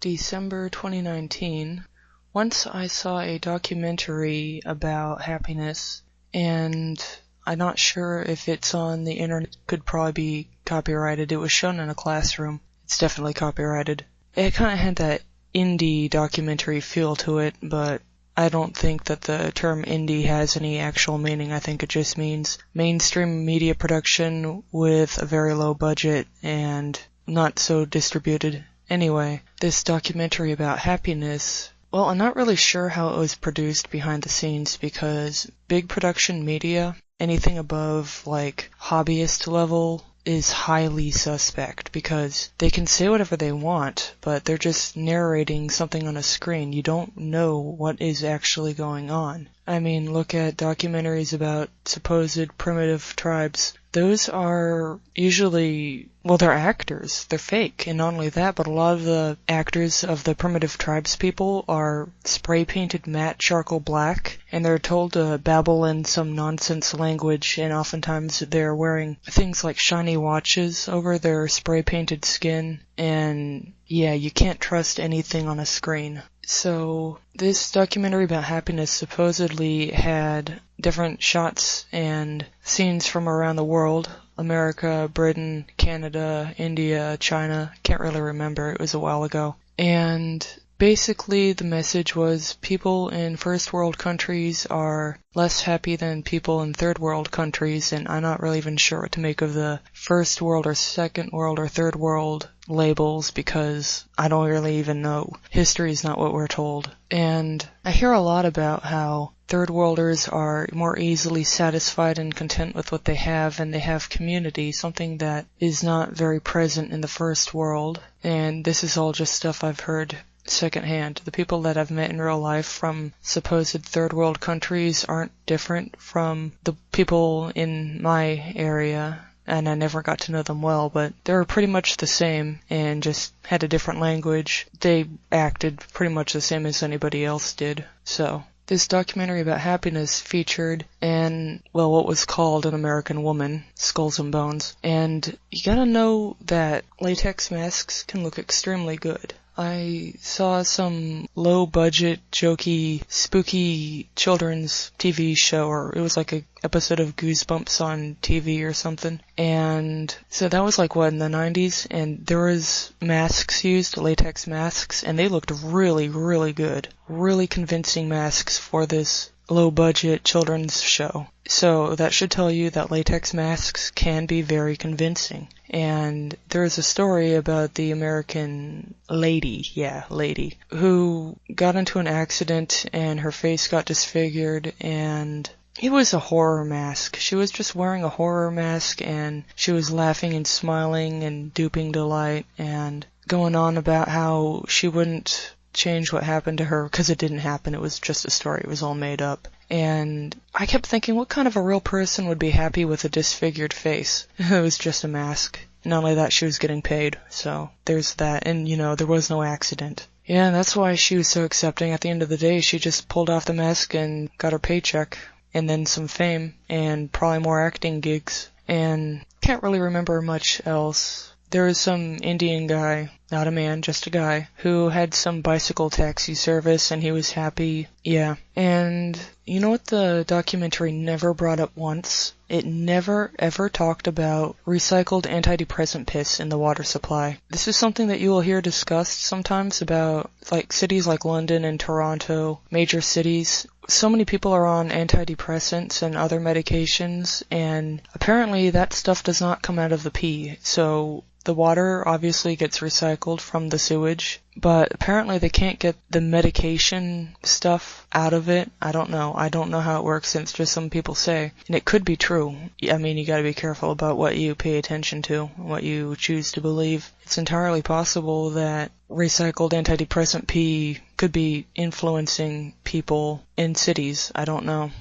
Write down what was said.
December 2019. Once I saw a documentary about happiness, and I'm not sure if it's on the internet. Could probably be copyrighted. It was shown in a classroom. It's definitely copyrighted. It kind of had that indie documentary feel to it, but I don't think that the term indie has any actual meaning. I think it just means mainstream media production with a very low budget and not so distributed. Anyway, this documentary about happiness, well, I'm not really sure how it was produced behind the scenes because big production media, anything above like hobbyist level, is highly suspect because they can say whatever they want, but they're just narrating something on a screen. You don't know what is actually going on. I mean, look at documentaries about supposed primitive tribes. Those are usually, well, they're actors. They're fake. And not only that, but a lot of the actors of the primitive tribes people are spray-painted matte charcoal black, and they're told to babble in some nonsense language, and oftentimes they're wearing things like shiny watches over their spray-painted skin, and yeah, you can't trust anything on a screen. So, this documentary about happiness supposedly had different shots and scenes from around the world. America, Britain, Canada, India, China. Can't really remember. It was a while ago. And basically the message was people in first world countries are less happy than people in third world countries, and I'm not really even sure what to make of the first world or second world or third world labels because I don't really even know. History is not what we're told. And I hear a lot about how third worlders are more easily satisfied and content with what they have, and they have community, something that is not very present in the first world. And this is all just stuff I've heard secondhand. The people that I've met in real life from supposed third world countries aren't different from the people in my area, and I never got to know them well, but they were pretty much the same and just had a different language. They acted pretty much the same as anybody else did. So this documentary about happiness featured what was called An American Woman, Skulls and Bones. And you gotta know that latex masks can look extremely good. I saw some low-budget, jokey, spooky children's TV show, or it was like an episode of Goosebumps on TV or something. And so that was like, in the 90s? And there was masks used, latex masks, and they looked really, really good. Really convincing masks for this low-budget children's show. So that should tell you that latex masks can be very convincing. And there's a story about the American lady, who got into an accident and her face got disfigured, and it was a horror mask. She was just wearing a horror mask, and she was laughing and smiling and duping delight and going on about how she wouldn't change what happened to her because it didn't happen. It was just a story. It was all made up. And I kept thinking, what kind of a real person would be happy with a disfigured face? It was just a mask. Not only that, she was getting paid. So there's that. And, there was no accident. Yeah, and that's why she was so accepting. At the end of the day, she just pulled off the mask and got her paycheck. And then some fame. And probably more acting gigs. And can't really remember much else. There was some Indian guy, not a man, just a guy, who had some bicycle taxi service, and he was happy. Yeah. And you know what the documentary never brought up once? It never, ever talked about recycled antidepressant piss in the water supply. This is something that you will hear discussed sometimes about, like, cities like London and Toronto, major cities. So many people are on antidepressants and other medications, and apparently that stuff does not come out of the pee. So the water obviously gets recycled from the sewage, but apparently they can't get the medication stuff out of it. I don't know. I don't know how it works, and it's just some people say. And it could be true. I mean, you gotta be careful about what you pay attention to, what you choose to believe. It's entirely possible that recycled antidepressant pee could be influencing people in cities. I don't know.